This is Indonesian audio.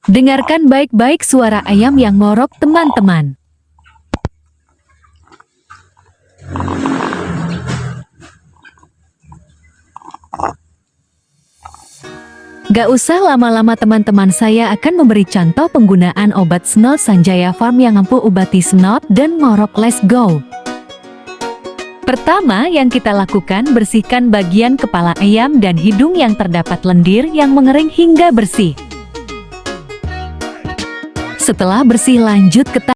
Dengarkan baik-baik suara ayam yang ngorok, teman-teman. Gak usah lama-lama teman-teman, saya akan memberi contoh penggunaan obat snot Sanjaya Farm yang mampu obati snot dan ngorok. Let's go! Pertama yang kita lakukan, bersihkan bagian kepala ayam dan hidung yang terdapat lendir yang mengering hingga bersih. Setelah bersih, lanjut ke